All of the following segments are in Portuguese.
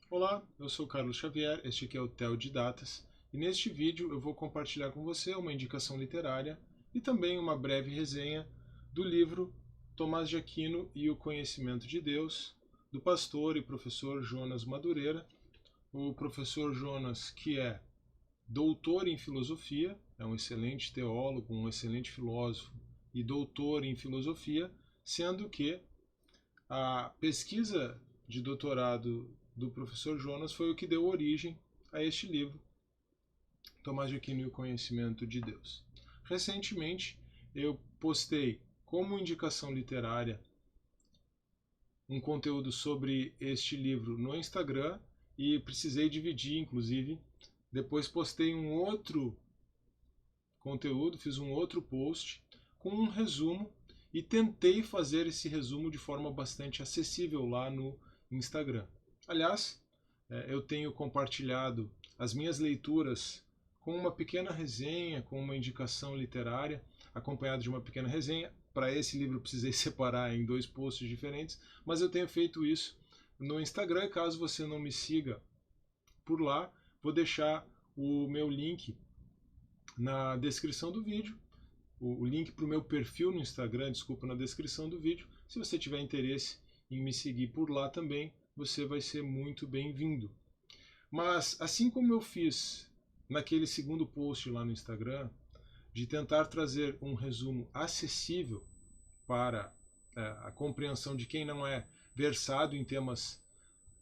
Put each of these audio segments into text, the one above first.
Olá, eu sou Carlos Xavier, este aqui é o Theo de Datas, e neste vídeo eu vou compartilhar com você uma indicação literária e também uma breve resenha do livro Tomás de Aquino e o Conhecimento de Deus, do pastor e professor Jonas Madureira. O professor Jonas, que é doutor em filosofia, é um excelente teólogo, um excelente filósofo e doutor em filosofia, sendo que a pesquisa de doutorado do professor Jonas foi o que deu origem a este livro, Tomás de Aquino e o Conhecimento de Deus. Recentemente, eu postei como indicação literária um conteúdo sobre este livro no Instagram e precisei dividir, inclusive. Depois postei um outro conteúdo, fiz um outro post com um resumo e tentei fazer esse resumo de forma bastante acessível lá no Instagram. Aliás, eu tenho compartilhado as minhas leituras com uma pequena resenha, com uma indicação literária, acompanhado de uma pequena resenha. Para esse livro eu precisei separar em 2 posts diferentes, mas eu tenho feito isso no Instagram. Caso você não me siga por lá, vou deixar o meu link na descrição do vídeo, o link para o meu perfil no Instagram, desculpa, na descrição do vídeo. Se você tiver interesse em me seguir por lá também, você vai ser muito bem-vindo. Mas assim como eu fiz naquele segundo post lá no Instagram, de tentar trazer um resumo acessível para a compreensão de quem não é versado em temas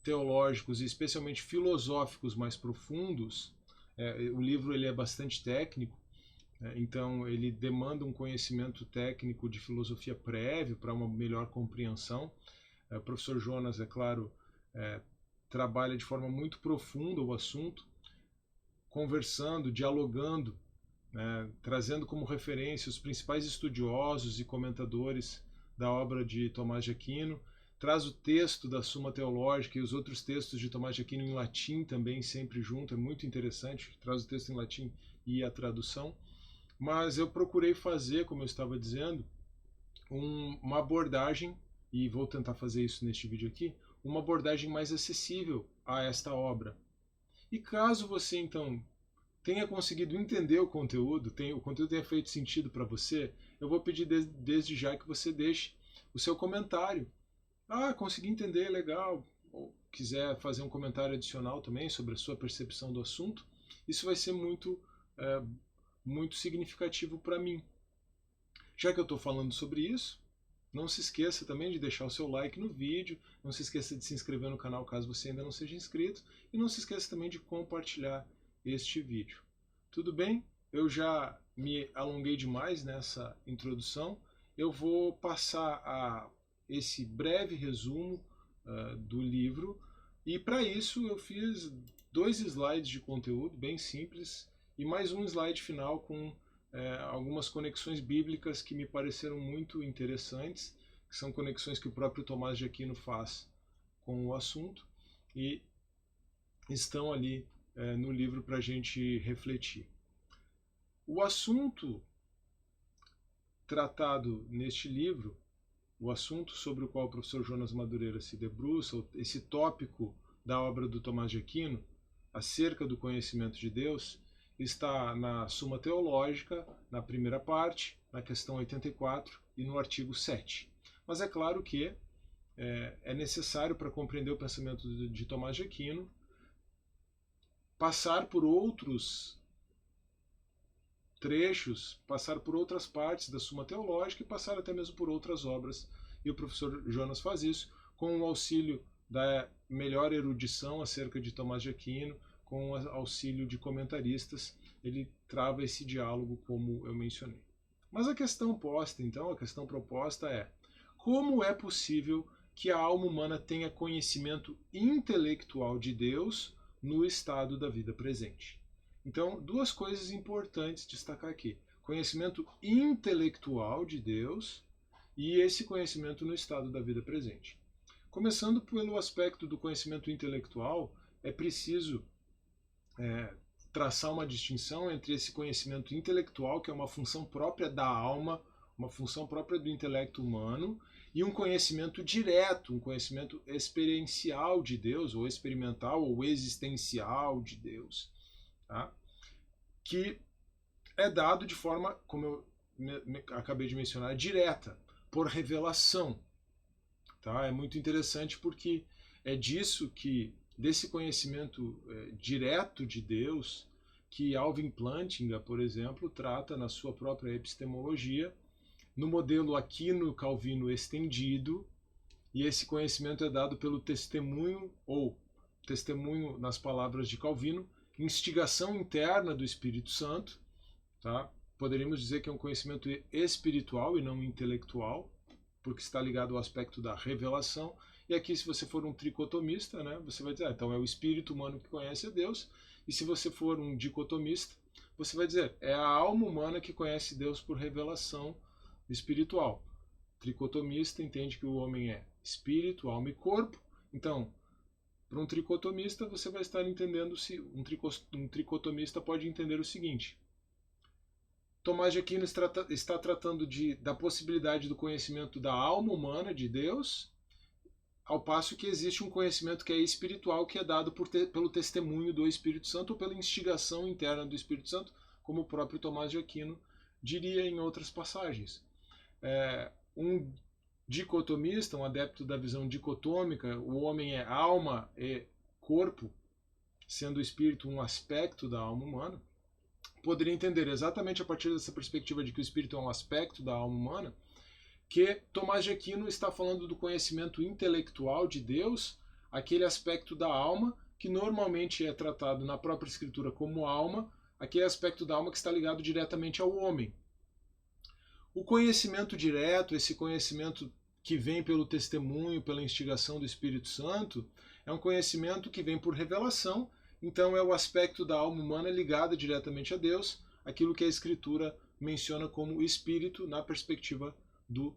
teológicos e especialmente filosóficos mais profundos, o livro ele é bastante técnico, então ele demanda um conhecimento técnico de filosofia prévio para uma melhor compreensão. O professor Jonas, é claro, trabalha de forma muito profunda o assunto, conversando, dialogando, né, trazendo como referência os principais estudiosos e comentadores da obra de Tomás de Aquino, traz o texto da Suma Teológica e os outros textos de Tomás de Aquino em latim também sempre junto, é muito interessante, traz o texto em latim e a tradução. Mas eu procurei fazer, como eu estava dizendo, uma abordagem, e vou tentar fazer isso neste vídeo aqui, uma abordagem mais acessível a esta obra. E caso você, então, tenha conseguido entender o conteúdo tenha feito sentido para você, eu vou pedir desde já que você deixe o seu comentário. Ah, consegui entender, legal. Ou quiser fazer um comentário adicional também sobre a sua percepção do assunto, isso vai ser muito significativo para mim. Já que eu estou falando sobre isso, não se esqueça também de deixar o seu like no vídeo, não se esqueça de se inscrever no canal caso você ainda não seja inscrito, e não se esqueça também de compartilhar este vídeo. Tudo bem? Eu já me alonguei demais nessa introdução, eu vou passar a esse breve resumo do livro, e para isso eu fiz 2 slides de conteúdo bem simples e mais um slide final com algumas conexões bíblicas que me pareceram muito interessantes, que são conexões que o próprio Tomás de Aquino faz com o assunto e estão ali no livro para a gente refletir. O assunto tratado neste livro, o assunto sobre o qual o professor Jonas Madureira se debruça, esse tópico da obra do Tomás de Aquino, acerca do conhecimento de Deus, está na Suma Teológica, na primeira parte, na questão 84 e no artigo 7. Mas é claro que é necessário, para compreender o pensamento de Tomás de Aquino, passar por outros trechos, passar por outras partes da Suma Teológica e passar até mesmo por outras obras. E o professor Jonas faz isso com o auxílio da melhor erudição acerca de Tomás de Aquino, com o auxílio de comentaristas, ele trava esse diálogo como eu mencionei. Mas a questão posta, então, a questão proposta é: como é possível que a alma humana tenha conhecimento intelectual de Deus no estado da vida presente? Então, 2 coisas importantes destacar aqui: conhecimento intelectual de Deus e esse conhecimento no estado da vida presente. Começando pelo aspecto do conhecimento intelectual, é preciso traçar uma distinção entre esse conhecimento intelectual, que é uma função própria da alma uma função própria do intelecto humano e um conhecimento direto, um conhecimento experiencial de Deus, ou experimental, ou existencial de Deus, tá? Que é dado de forma, como eu acabei de mencionar, direta, por revelação. Tá? É muito interessante porque é disso que, desse conhecimento direto de Deus, que Alvin Plantinga, por exemplo, trata na sua própria epistemologia, no modelo Aquino-Calvino estendido, e esse conhecimento é dado pelo testemunho, ou testemunho nas palavras de Calvino, instigação interna do Espírito Santo, tá? Poderíamos dizer que é um conhecimento espiritual e não intelectual, porque está ligado ao aspecto da revelação. E aqui, se você for um tricotomista, né, você vai dizer, então é o espírito humano que conhece a Deus. E se você for um dicotomista, você vai dizer, é a alma humana que conhece Deus por revelação espiritual. Tricotomista entende que o homem é espírito, alma e corpo. Então, para um tricotomista, você vai estar entendendo, se um tricotomista pode entender o seguinte: Tomás de Aquino está tratando da possibilidade do conhecimento da alma humana de Deus, ao passo que existe um conhecimento que é espiritual, que é dado pelo testemunho do Espírito Santo ou pela instigação interna do Espírito Santo, como o próprio Tomás de Aquino diria em outras passagens. Um dicotomista, um adepto da visão dicotômica, o homem é alma e corpo, sendo o espírito um aspecto da alma humana, poderia entender exatamente a partir dessa perspectiva de que o espírito é um aspecto da alma humana, que Tomás de Aquino está falando do conhecimento intelectual de Deus, aquele aspecto da alma que normalmente é tratado na própria Escritura como alma, aquele aspecto da alma que está ligado diretamente ao homem. O conhecimento direto, esse conhecimento que vem pelo testemunho, pela instigação do Espírito Santo, é um conhecimento que vem por revelação. Então é o aspecto da alma humana ligada diretamente a Deus, aquilo que a Escritura menciona como espírito na perspectiva do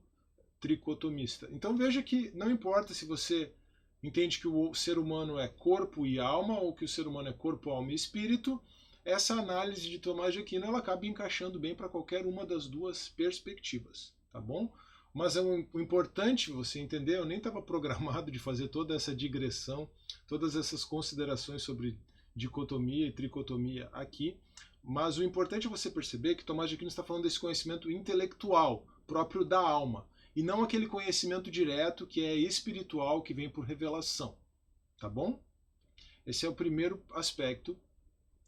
tricotomista. Então veja que não importa se você entende que o ser humano é corpo e alma, ou que o ser humano é corpo, alma e espírito, essa análise de Tomás de Aquino ela acaba encaixando bem para qualquer uma das duas perspectivas, tá bom? Mas o importante você entender, eu nem estava programado de fazer toda essa digressão, todas essas considerações sobre dicotomia e tricotomia aqui, mas o importante é você perceber que Tomás de Aquino está falando desse conhecimento intelectual, próprio da alma, e não aquele conhecimento direto que é espiritual, que vem por revelação, tá bom? Esse é o primeiro aspecto.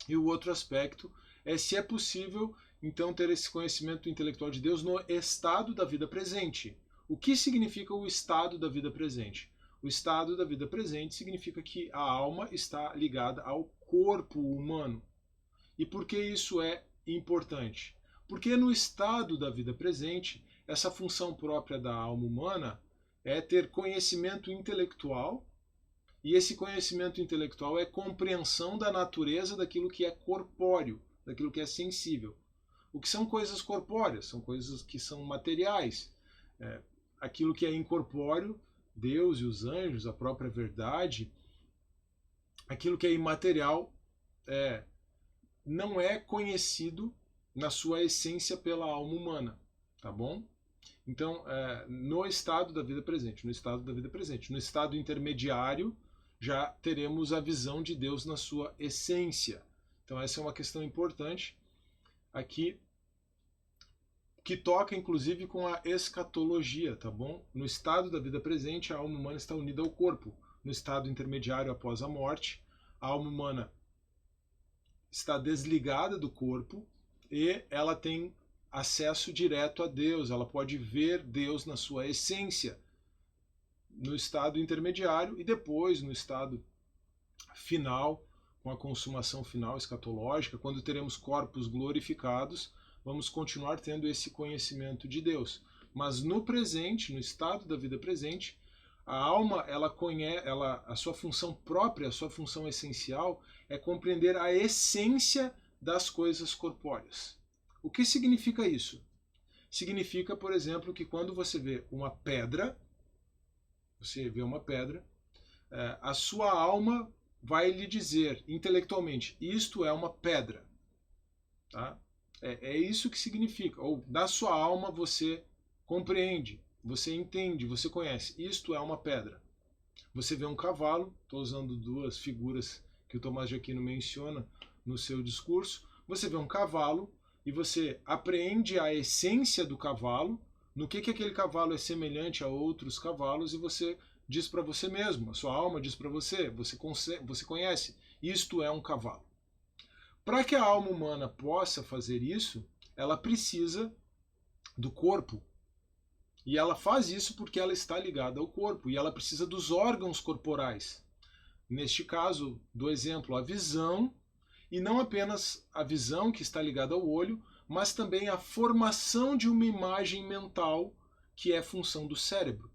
E o outro aspecto é se é possível, então, ter esse conhecimento intelectual de Deus no estado da vida presente. O que significa o estado da vida presente? O estado da vida presente significa que a alma está ligada ao corpo humano. E por que isso é importante? Porque no estado da vida presente, essa função própria da alma humana é ter conhecimento intelectual, e esse conhecimento intelectual é compreensão da natureza daquilo que é corpóreo, daquilo que é sensível. O que são coisas corpóreas? São coisas que são materiais. Aquilo que é incorpóreo, Deus e os anjos, a própria verdade, aquilo que é imaterial não é conhecido na sua essência pela alma humana, tá bom? Então, no estado da vida presente, no estado intermediário, já teremos a visão de Deus na sua essência. Então essa é uma questão importante aqui, que toca inclusive com a escatologia, tá bom? No estado da vida presente, a alma humana está unida ao corpo. No estado intermediário, após a morte, a alma humana está desligada do corpo e ela tem acesso direto a Deus, ela pode ver Deus na sua essência, no estado intermediário, e depois no estado final, com a consumação final escatológica, quando teremos corpos glorificados, vamos continuar tendo esse conhecimento de Deus. Mas no presente, no estado da vida presente, a alma, a sua função própria, a sua função essencial é compreender a essência das coisas corpóreas. O que significa isso? Significa, por exemplo, que quando você vê uma pedra, a sua alma vai lhe dizer intelectualmente, isto é uma pedra. Tá? É isso que significa. Ou da sua alma você compreende, você entende, você conhece. Isto é uma pedra. Você vê um cavalo, estou usando duas figuras que o Tomás de Aquino menciona no seu discurso. Você vê um cavalo e você apreende a essência do cavalo, no que aquele cavalo é semelhante a outros cavalos, e você diz para você mesmo, a sua alma diz para você, você conhece, isto é um cavalo. Para que a alma humana possa fazer isso, ela precisa do corpo. E ela faz isso porque ela está ligada ao corpo, e ela precisa dos órgãos corporais. Neste caso, do exemplo, a visão, e não apenas a visão que está ligada ao olho, mas também a formação de uma imagem mental que é função do cérebro.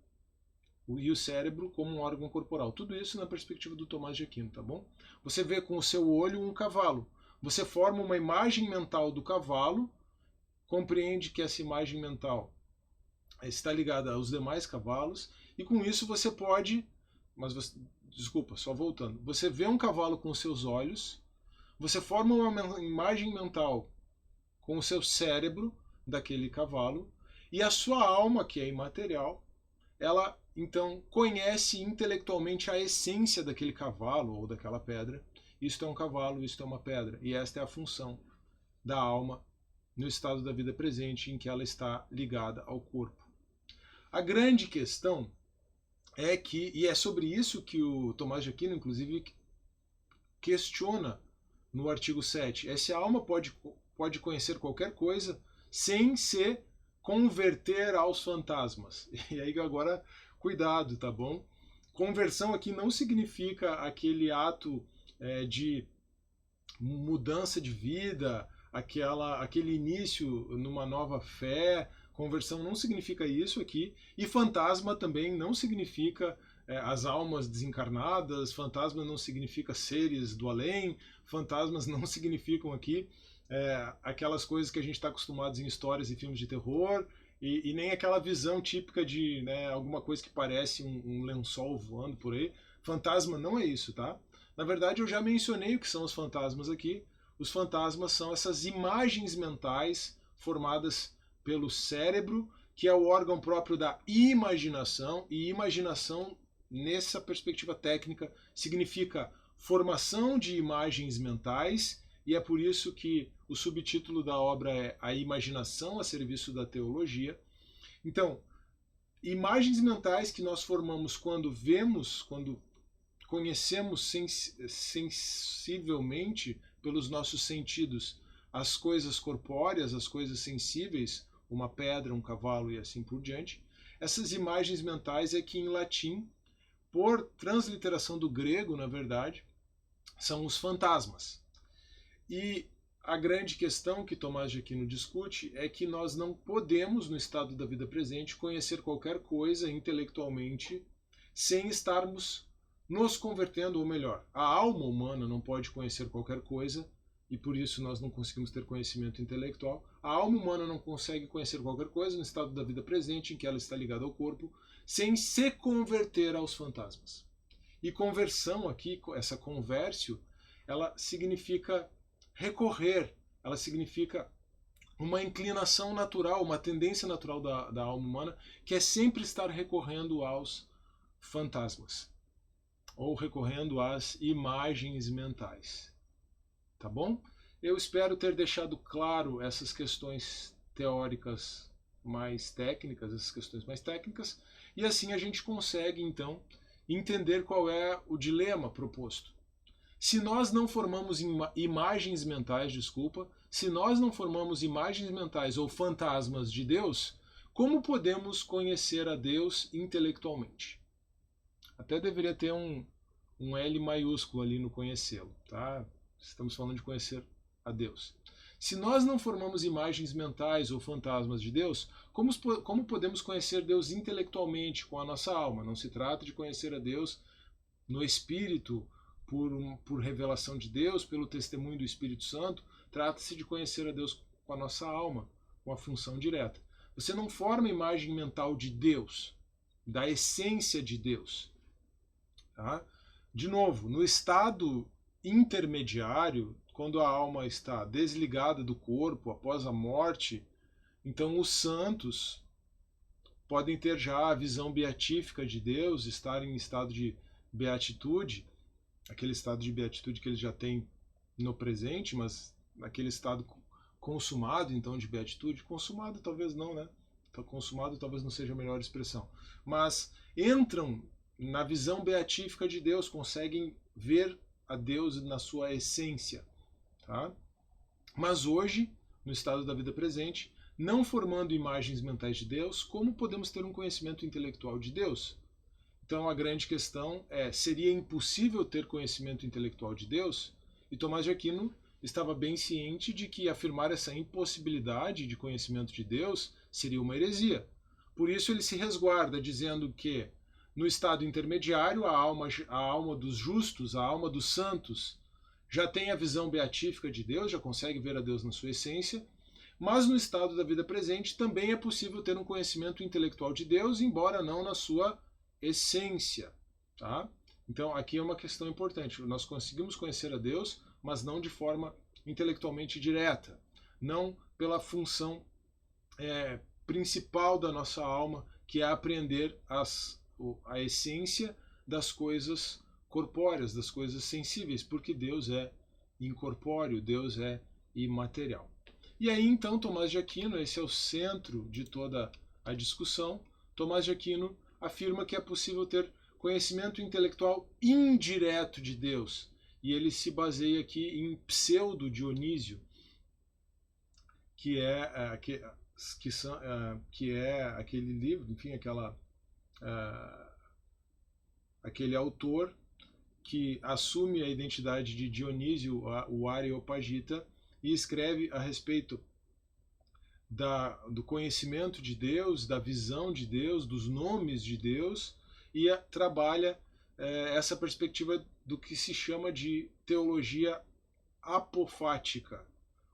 E o cérebro como um órgão corporal. Tudo isso na perspectiva do Tomás de Aquino, tá bom? Você vê com o seu olho um cavalo. Você forma uma imagem mental do cavalo, compreende que essa imagem mental está ligada aos demais cavalos, e com isso você pode... Desculpa, só voltando. Você vê um cavalo com os seus olhos, você forma uma imagem mental com o seu cérebro daquele cavalo, e a sua alma, que é imaterial, ela então conhece intelectualmente a essência daquele cavalo ou daquela pedra. Isto é um cavalo, isto é uma pedra, e esta é a função da alma no estado da vida presente em que ela está ligada ao corpo. A grande questão é que, e é sobre isso que o Tomás de Aquino, inclusive, questiona no artigo 7, é se a alma pode conhecer qualquer coisa sem se converter aos fantasmas. E aí agora, cuidado, tá bom? Conversão aqui não significa aquele ato de mudança de vida, aquele início numa nova fé. Conversão não significa isso aqui, e fantasma também não significa as almas desencarnadas, fantasma não significa seres do além, fantasmas não significam aqui aquelas coisas que a gente está acostumado em histórias e filmes de terror, e nem aquela visão típica de alguma coisa que parece um lençol voando por aí. Fantasma não é isso, tá? Na verdade, eu já mencionei o que são os fantasmas aqui. Os fantasmas são essas imagens mentais formadas pelo cérebro, que é o órgão próprio da imaginação, e imaginação, nessa perspectiva técnica, significa formação de imagens mentais, e é por isso que o subtítulo da obra é A Imaginação a Serviço da Teologia. Então, imagens mentais que nós formamos quando vemos, quando conhecemos sensivelmente pelos nossos sentidos as coisas corpóreas, as coisas sensíveis, uma pedra, um cavalo e assim por diante. Essas imagens mentais é que em latim, por transliteração do grego, na verdade, são os fantasmas. E a grande questão que Tomás de Aquino discute é que nós não podemos, no estado da vida presente, conhecer qualquer coisa intelectualmente sem estarmos nos convertendo, ou melhor, a alma humana não pode conhecer qualquer coisa, e por isso nós não conseguimos ter conhecimento intelectual. A alma humana não consegue conhecer qualquer coisa no estado da vida presente, em que ela está ligada ao corpo, sem se converter aos fantasmas. E conversão aqui, essa conversio, ela significa recorrer, ela significa uma inclinação natural, uma tendência natural da alma humana, que é sempre estar recorrendo aos fantasmas, ou recorrendo às imagens mentais. Tá bom? Eu espero ter deixado claro essas questões teóricas mais técnicas, essas questões mais técnicas, e assim a gente consegue, então, entender qual é o dilema proposto. Se nós não formamos imagens mentais, se nós não formamos imagens mentais ou fantasmas de Deus, como podemos conhecer a Deus intelectualmente? Até deveria ter um L maiúsculo ali no conhecê-lo, tá? Estamos falando de conhecer a Deus. Se nós não formamos imagens mentais ou fantasmas de Deus, como podemos conhecer Deus intelectualmente com a nossa alma? Não se trata de conhecer a Deus no Espírito, por revelação de Deus, pelo testemunho do Espírito Santo. Trata-se de conhecer a Deus com a nossa alma, com a função direta. Você não forma imagem mental de Deus, da essência de Deus. Tá? De novo, no estado intermediário, quando a alma está desligada do corpo após a morte, então os santos podem ter já a visão beatífica de Deus, estar em estado de beatitude, aquele estado de beatitude que eles já têm no presente, mas naquele estado consumado, então, de beatitude. Consumado talvez não, né? Consumado talvez não seja a melhor expressão. Mas entram na visão beatífica de Deus, conseguem ver a Deus na sua essência. Tá? Mas hoje, no estado da vida presente, não formando imagens mentais de Deus, como podemos ter um conhecimento intelectual de Deus? Então a grande questão é, seria impossível ter conhecimento intelectual de Deus? E Tomás de Aquino estava bem ciente de que afirmar essa impossibilidade de conhecimento de Deus seria uma heresia. Por isso ele se resguarda, dizendo que no estado intermediário a alma dos justos, a alma dos santos, já tem a visão beatífica de Deus, já consegue ver a Deus na sua essência, mas no estado da vida presente também é possível ter um conhecimento intelectual de Deus, embora não na sua essência. Tá? Então aqui é uma questão importante. Nós conseguimos conhecer a Deus, mas não de forma intelectualmente direta, não pela função principal da nossa alma, que é aprender a essência das coisas corpóreas, das coisas sensíveis, porque Deus é incorpóreo, Deus é imaterial. E aí então Tomás de Aquino, esse é o centro de toda a discussão, Tomás de Aquino afirma que é possível ter conhecimento intelectual indireto de Deus, e ele se baseia aqui em Pseudo-Dionísio, que é aquele livro, enfim, aquele autor que assume a identidade de Dionísio, o Areopagita, e escreve a respeito do conhecimento de Deus, da visão de Deus, dos nomes de Deus, e trabalha essa perspectiva do que se chama de teologia apofática,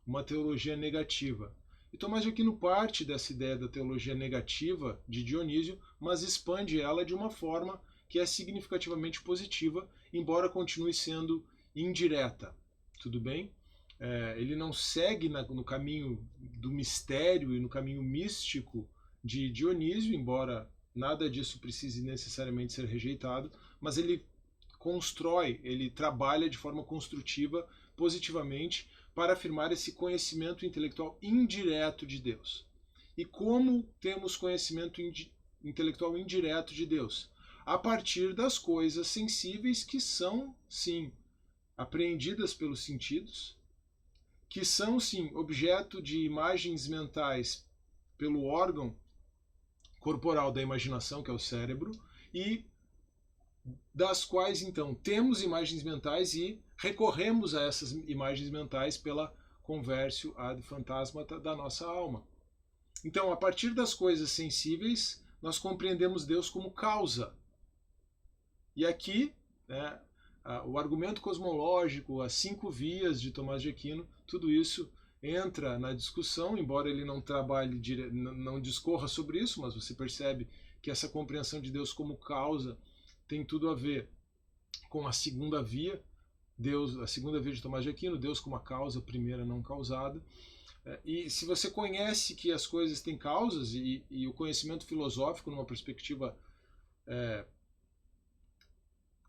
uma teologia negativa. E Tomás de Aquino parte dessa ideia da teologia negativa de Dionísio, mas expande ela de uma forma que é significativamente positiva, embora continue sendo indireta. Tudo bem? Ele não segue no caminho do mistério e no caminho místico de Dionísio, embora nada disso precise necessariamente ser rejeitado, mas ele constrói, ele trabalha de forma construtiva, positivamente, para afirmar esse conhecimento intelectual indireto de Deus. E como temos conhecimento intelectual indireto de Deus? A partir das coisas sensíveis que são, sim, apreendidas pelos sentidos, que são, sim, objeto de imagens mentais pelo órgão corporal da imaginação, que é o cérebro, e das quais, então, temos imagens mentais e recorremos a essas imagens mentais pela conversio ad phantasmata da nossa alma. Então, a partir das coisas sensíveis, nós compreendemos Deus como causa. E aqui, né, o argumento cosmológico, as 5 vias de Tomás de Aquino, tudo isso entra na discussão, embora ele não trabalhe, não discorra sobre isso, mas você percebe que essa compreensão de Deus como causa tem tudo a ver com a segunda via, Deus, a segunda via de Tomás de Aquino, Deus como a causa primeira não causada. E se você conhece que as coisas têm causas, e o conhecimento filosófico, numa perspectiva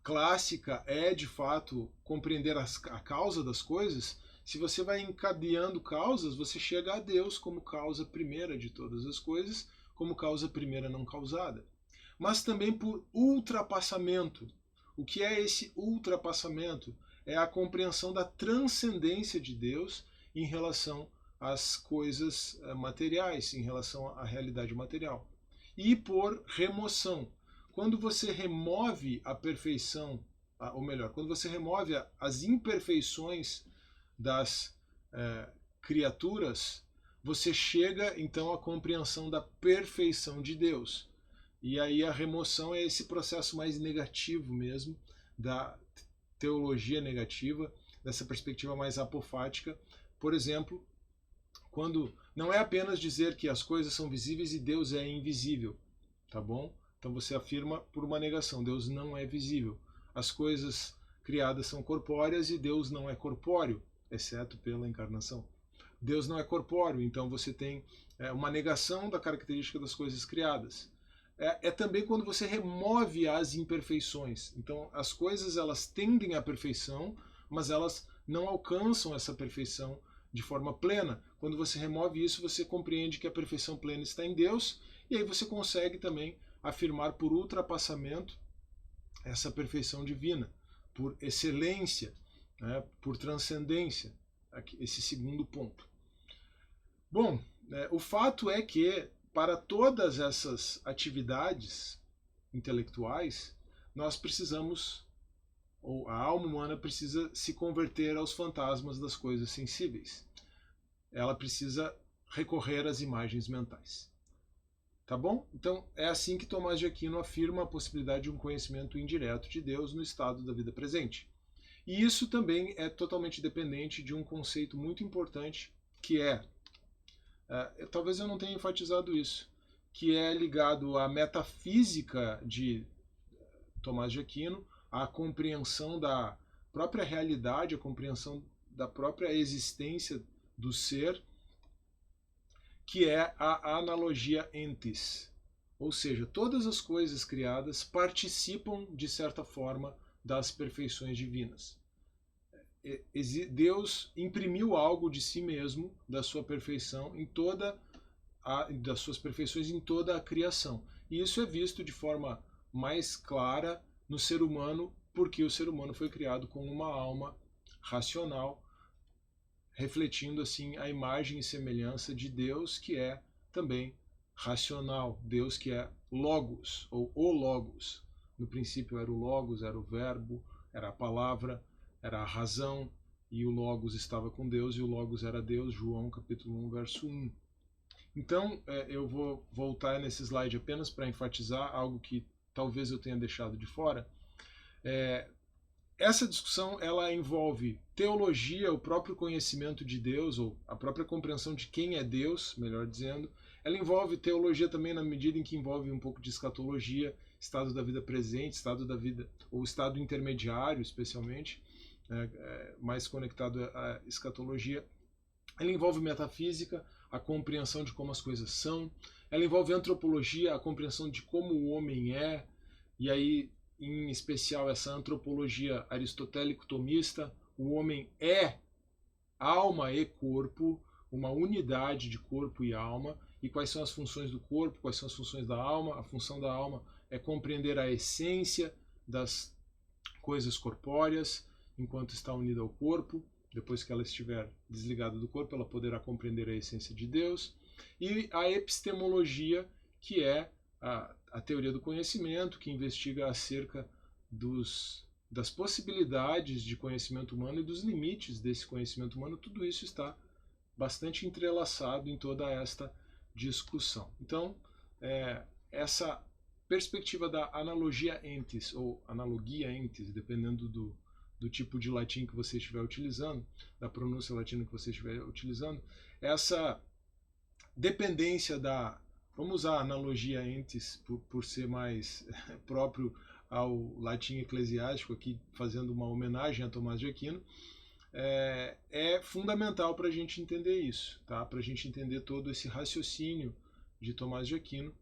clássica, é de fato compreender a causa das coisas, se você vai encadeando causas, você chega a Deus como causa primeira de todas as coisas, como causa primeira não causada. Mas também por ultrapassamento. O que é esse ultrapassamento? É a compreensão da transcendência de Deus em relação às coisas materiais, em relação à realidade material. E por remoção. Quando você remove a perfeição, ou melhor, quando você remove as imperfeições das criaturas, você chega então à compreensão da perfeição de Deus. E aí a remoção é esse processo mais negativo mesmo, da teologia negativa, dessa perspectiva mais apofática. Por exemplo, quando não é apenas dizer que as coisas são visíveis e Deus é invisível, tá bom? Então você afirma por uma negação, Deus não é visível. As coisas criadas são corpóreas e Deus não é corpóreo. exceto pela encarnação. Deus não é corpóreo, então você tem uma negação da característica das coisas criadas. É também quando você remove as imperfeições. Então as coisas elas tendem à perfeição, mas elas não alcançam essa perfeição de forma plena. Quando você remove isso, você compreende que a perfeição plena está em Deus, e aí você consegue também afirmar por ultrapassamento essa perfeição divina, por excelência, né, por transcendência, esse segundo ponto. Bom, o fato é que para todas essas atividades intelectuais, nós precisamos, ou a alma humana precisa se converter aos fantasmas das coisas sensíveis. Ela precisa recorrer às imagens mentais. Tá bom? Então é assim que Tomás de Aquino afirma a possibilidade de um conhecimento indireto de Deus no estado da vida presente. E isso também é totalmente dependente de um conceito muito importante, que talvez eu não tenha enfatizado isso, que é ligado à metafísica de Tomás de Aquino, à compreensão da própria realidade, a compreensão da própria existência do ser, que é a analogia entes. Ou seja, todas as coisas criadas participam, de certa forma, das perfeições divinas. Deus imprimiu algo de si mesmo, da sua perfeição, das suas perfeições em toda a criação. E isso é visto de forma mais clara no ser humano, porque o ser humano foi criado com uma alma racional, refletindo assim a imagem e semelhança de Deus, que é também racional, Deus que é Logos, ou o Logos. No princípio era o Logos, era o verbo, era a palavra, era a razão, e o Logos estava com Deus, e o Logos era Deus, João capítulo 1, verso 1. Então, eu vou voltar nesse slide apenas para enfatizar algo que talvez eu tenha deixado de fora. Essa discussão ela envolve teologia, o próprio conhecimento de Deus, ou a própria compreensão de quem é Deus, melhor dizendo. Ela envolve teologia também na medida em que envolve um pouco de escatologia, estado da vida presente, estado da vida, ou estado intermediário, especialmente, mais conectado à escatologia. Ela envolve metafísica, a compreensão de como as coisas são. Ela envolve antropologia, a compreensão de como o homem é, e aí, em especial, essa antropologia aristotélico-tomista, o homem é alma e corpo, uma unidade de corpo e alma, e quais são as funções do corpo, quais são as funções da alma. A função da alma é compreender a essência das coisas corpóreas enquanto está unida ao corpo. Depois que ela estiver desligada do corpo, ela poderá compreender a essência de Deus. E a epistemologia, que é a teoria do conhecimento, que investiga acerca das possibilidades de conhecimento humano e dos limites desse conhecimento humano. Tudo isso está bastante entrelaçado em toda esta discussão. Então, essa perspectiva da analogia entes, ou analogia entes, dependendo do tipo de latim que você estiver utilizando, da pronúncia latina que você estiver utilizando, essa dependência vamos usar a analogia entes por ser mais próprio ao latim eclesiástico, aqui fazendo uma homenagem a Tomás de Aquino, é fundamental para a gente entender isso, tá? Para a gente entender todo esse raciocínio de Tomás de Aquino,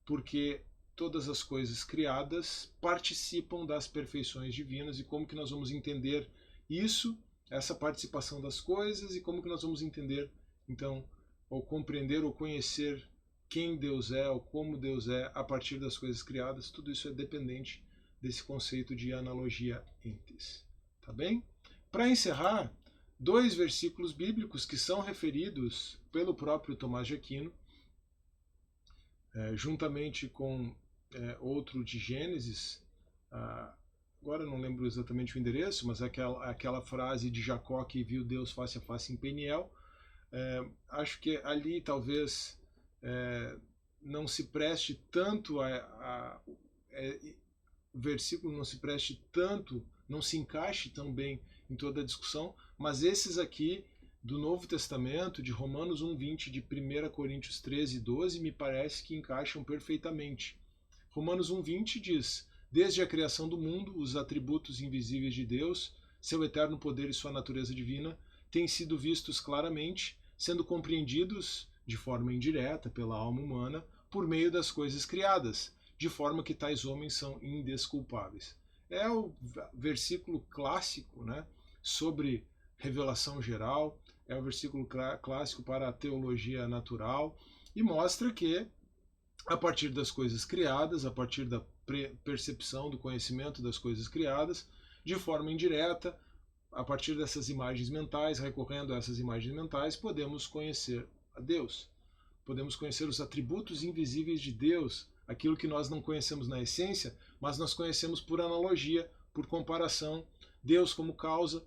porque todas as coisas criadas participam das perfeições divinas, e como que nós vamos entender isso, essa participação das coisas, e como que nós vamos entender, então, ou compreender ou conhecer quem Deus é, ou como Deus é, a partir das coisas criadas. Tudo isso é dependente desse conceito de analogia entes. Tá bem? Para encerrar, 2 versículos bíblicos que são referidos pelo próprio Tomás de Aquino, juntamente com outro de Gênesis, agora eu não lembro exatamente o endereço, mas aquela frase de Jacó que viu Deus face a face em Peniel. Acho que ali talvez não se preste tanto o versículo não se preste tanto, não se encaixe tão bem em toda a discussão, mas esses aqui do Novo Testamento, de Romanos 1:20, de 1 Coríntios 13:12, me parece que encaixam perfeitamente. Romanos 1:20 diz: desde a criação do mundo, os atributos invisíveis de Deus, seu eterno poder e sua natureza divina têm sido vistos claramente, sendo compreendidos de forma indireta pela alma humana por meio das coisas criadas, de forma que tais homens são indesculpáveis. É o versículo clássico, né, sobre revelação geral, é o versículo clássico para a teologia natural, e mostra que, a partir das coisas criadas, a partir da percepção, do conhecimento das coisas criadas, de forma indireta, a partir dessas imagens mentais, recorrendo a essas imagens mentais, podemos conhecer a Deus. Podemos conhecer os atributos invisíveis de Deus, aquilo que nós não conhecemos na essência, mas nós conhecemos por analogia, por comparação, Deus como causa,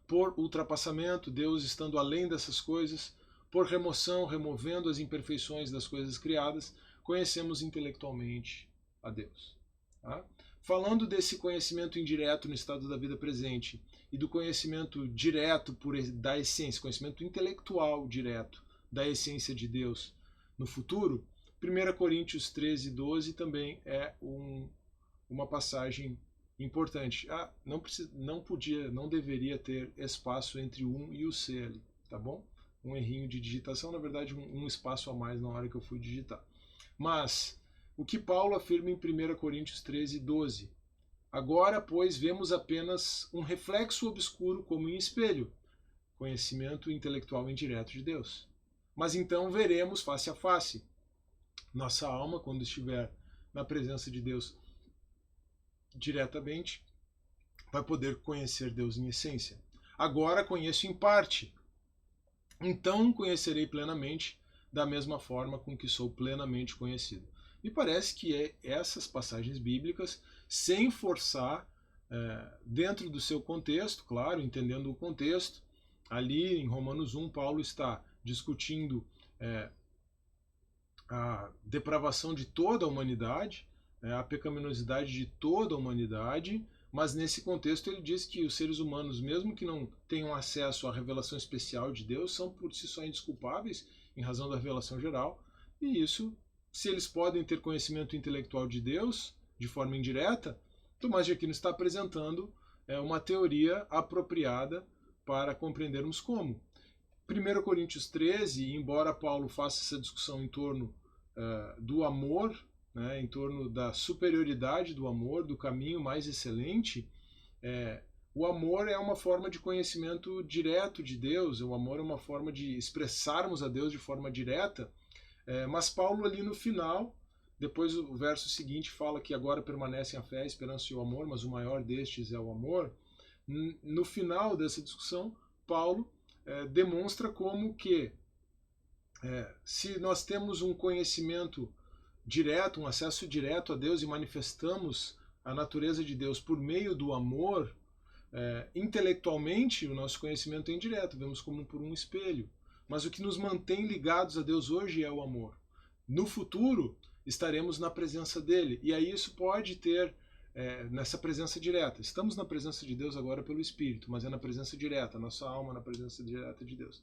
por ultrapassamento, Deus estando além dessas coisas, por remoção, removendo as imperfeições das coisas criadas, conhecemos intelectualmente a Deus. Tá? Falando desse conhecimento indireto no estado da vida presente e do conhecimento direto da essência, conhecimento intelectual direto da essência de Deus no futuro, 1 Coríntios 13, 12 também é uma passagem importante. Não deveria ter espaço entre o 1 e o C ali, tá bom? Um errinho de digitação, na verdade um espaço a mais na hora que eu fui digitar. Mas, o que Paulo afirma em 1 Coríntios 13, 12? Agora, pois, vemos apenas um reflexo obscuro como em espelho, conhecimento intelectual indireto de Deus. Mas então veremos face a face. Nossa alma, quando estiver na presença de Deus diretamente, vai poder conhecer Deus em essência. Agora conheço em parte, então conhecerei plenamente, da mesma forma com que sou plenamente conhecido. Me parece que essas passagens bíblicas, sem forçar, dentro do seu contexto, claro, entendendo o contexto, ali em Romanos 1, Paulo está discutindo a depravação de toda a humanidade, a pecaminosidade de toda a humanidade, mas nesse contexto ele diz que os seres humanos, mesmo que não tenham acesso à revelação especial de Deus, são por si só indesculpáveis em razão da revelação geral, e isso, se eles podem ter conhecimento intelectual de Deus de forma indireta, Tomás de Aquino está apresentando uma teoria apropriada para compreendermos como. 1 Coríntios 13, embora Paulo faça essa discussão em torno do amor, né, em torno da superioridade do amor, do caminho mais excelente, o amor é uma forma de conhecimento direto de Deus, o amor é uma forma de expressarmos a Deus de forma direta, mas Paulo ali no final, depois o verso seguinte fala que agora permanecem a fé, a esperança e o amor, mas o maior destes é o amor. No final dessa discussão, Paulo demonstra como que se nós temos um conhecimento direto, um acesso direto a Deus e manifestamos a natureza de Deus por meio do amor, intelectualmente o nosso conhecimento é indireto, vemos como por um espelho. Mas o que nos mantém ligados a Deus hoje é o amor. No futuro, estaremos na presença dele. E aí isso pode ter, nessa presença direta. Estamos na presença de Deus agora pelo Espírito, mas é na presença direta, nossa alma na presença direta de Deus.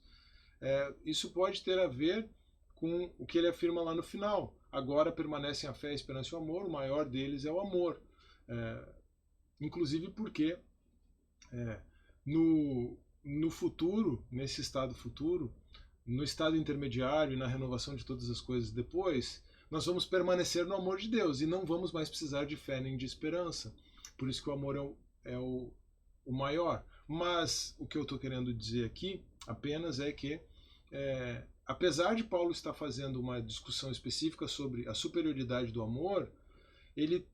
Isso pode ter a ver com o que ele afirma lá no final. Agora permanecem a fé, a esperança e o amor, o maior deles é o amor. Inclusive porque no futuro, nesse estado futuro, no estado intermediário e na renovação de todas as coisas depois, nós vamos permanecer no amor de Deus e não vamos mais precisar de fé nem de esperança. Por isso que o amor é o maior. Mas o que eu estou querendo dizer aqui apenas é que, apesar de Paulo estar fazendo uma discussão específica sobre a superioridade do amor, ele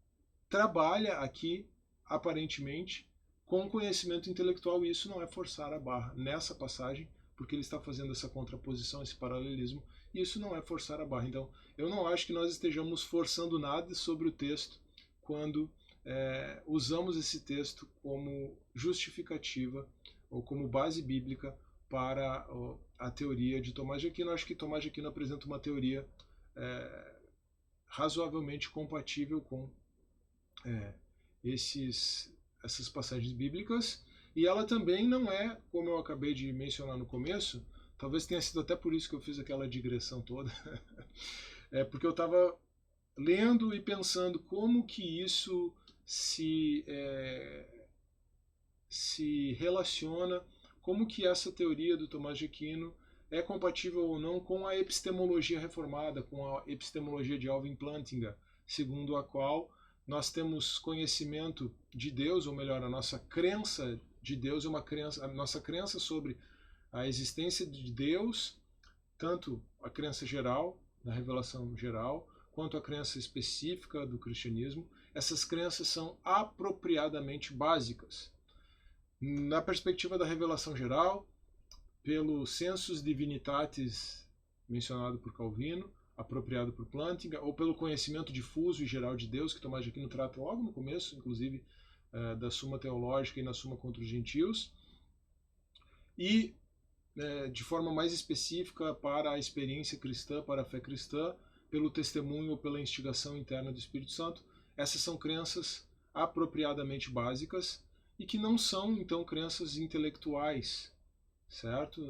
trabalha aqui, aparentemente, com conhecimento intelectual, e isso não é forçar a barra nessa passagem, porque ele está fazendo essa contraposição, esse paralelismo, e isso não é forçar a barra. Então, eu não acho que nós estejamos forçando nada sobre o texto quando usamos esse texto como justificativa ou como base bíblica para a teoria de Tomás de Aquino. Eu acho que Tomás de Aquino apresenta uma teoria razoavelmente compatível com essas passagens bíblicas, e ela também não é, como eu acabei de mencionar no começo, talvez tenha sido até por isso que eu fiz aquela digressão toda, porque eu estava lendo e pensando como que isso se se relaciona, como que essa teoria do Tomás de Aquino é compatível ou não com a epistemologia reformada, com a epistemologia de Alvin Plantinga, segundo a qual nós temos conhecimento de Deus, ou melhor, a nossa crença de Deus é uma crença, a nossa crença sobre a existência de Deus, tanto a crença geral, da revelação geral, quanto a crença específica do cristianismo. Essas crenças são apropriadamente básicas. Na perspectiva da revelação geral, pelo sensus divinitatis mencionado por Calvino, apropriado por Plantinga, ou pelo conhecimento difuso e geral de Deus, que Tomás de Aquino trata logo no começo, inclusive da Suma Teológica e na Suma contra os Gentios, e de forma mais específica para a experiência cristã, para a fé cristã, pelo testemunho ou pela instigação interna do Espírito Santo. Essas são crenças apropriadamente básicas e que não são, então, crenças intelectuais, certo?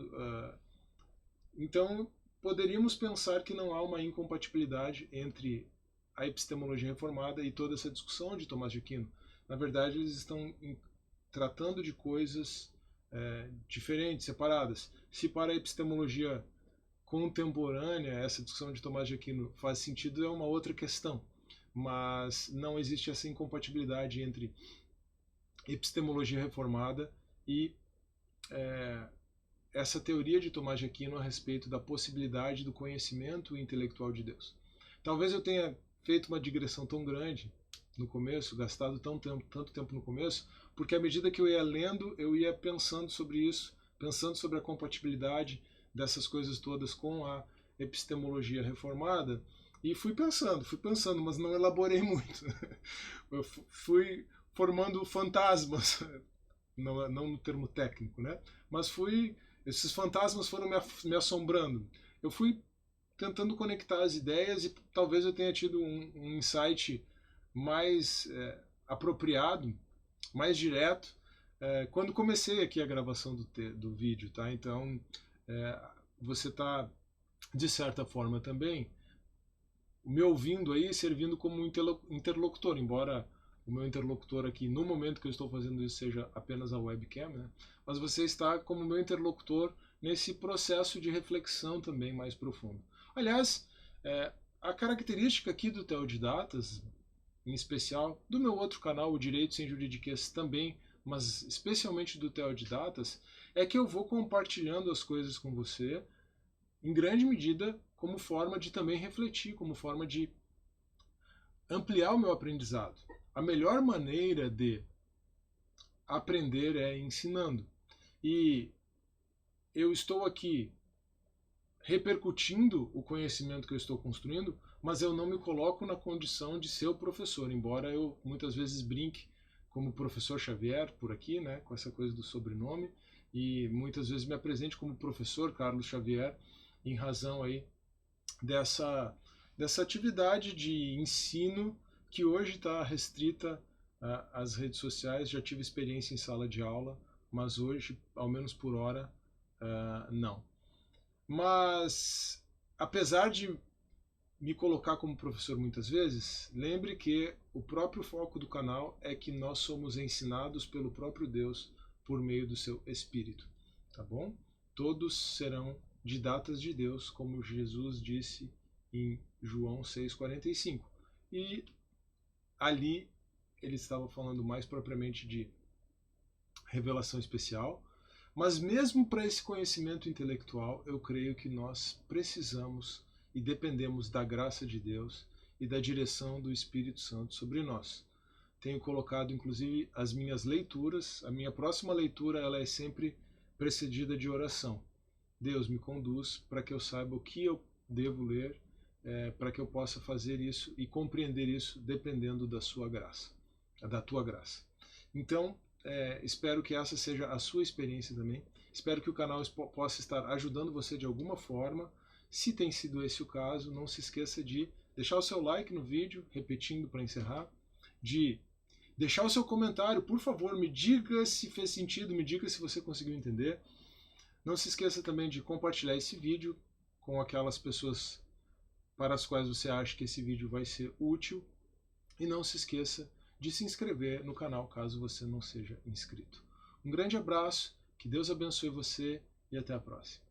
Então, poderíamos pensar que não há uma incompatibilidade entre a epistemologia reformada e toda essa discussão de Tomás de Aquino. Na verdade, eles estão tratando de coisas diferentes, separadas. Se para a epistemologia contemporânea essa discussão de Tomás de Aquino faz sentido, é uma outra questão. Mas não existe essa incompatibilidade entre epistemologia reformada e essa teoria de Tomás de Aquino a respeito da possibilidade do conhecimento intelectual de Deus. Talvez eu tenha feito uma digressão tão grande no começo, gastado tanto tempo no começo, porque à medida que eu ia lendo, eu ia pensando sobre isso, pensando sobre a compatibilidade dessas coisas todas com a epistemologia reformada, e fui pensando, mas não elaborei muito. Eu fui formando fantasmas, não no termo técnico, né? Mas esses fantasmas foram me assombrando. Eu fui tentando conectar as ideias e talvez eu tenha tido um insight mais apropriado, mais direto, quando comecei aqui a gravação do vídeo, tá? Então, você está, de certa forma também, me ouvindo aí, servindo como interlocutor, embora o meu interlocutor aqui, no momento que eu estou fazendo isso, seja apenas a webcam, né? Mas você está como meu interlocutor nesse processo de reflexão também mais profundo. Aliás, a característica aqui do Teodidatas, em especial, do meu outro canal, o Direito Sem Juridiquês também, mas especialmente do Teodidatas, é que eu vou compartilhando as coisas com você, em grande medida, como forma de também refletir, como forma de ampliar o meu aprendizado. A melhor maneira de aprender é ensinando. E eu estou aqui repercutindo o conhecimento que eu estou construindo, mas eu não me coloco na condição de ser o professor, embora eu muitas vezes brinque como professor Xavier por aqui, né, com essa coisa do sobrenome, e muitas vezes me apresente como professor Carlos Xavier, em razão aí dessa atividade de ensino que hoje está restrita às redes sociais. Já tive experiência em sala de aula, mas hoje, ao menos por hora, não. Mas, apesar de me colocar como professor muitas vezes, lembre que o próprio foco do canal é que nós somos ensinados pelo próprio Deus por meio do seu Espírito, tá bom? Todos serão didatas de Deus, como Jesus disse em João 6,45. E ali ele estava falando mais propriamente de revelação especial, mas mesmo para esse conhecimento intelectual, eu creio que nós precisamos e dependemos da graça de Deus e da direção do Espírito Santo sobre nós. Tenho colocado, inclusive, as minhas leituras. A minha próxima leitura ela é sempre precedida de oração. Deus me conduz para que eu saiba o que eu devo ler, para que eu possa fazer isso e compreender isso dependendo da sua graça, da tua graça. Então, espero que essa seja a sua experiência também. Espero que o canal possa estar ajudando você de alguma forma. Se tem sido esse o caso, não se esqueça de deixar o seu like no vídeo, repetindo para encerrar, de deixar o seu comentário, por favor, me diga se fez sentido, me diga se você conseguiu entender. Não se esqueça também de compartilhar esse vídeo com aquelas pessoas para as quais você acha que esse vídeo vai ser útil. E não se esqueça de se inscrever no canal caso você não seja inscrito. Um grande abraço, que Deus abençoe você e até a próxima.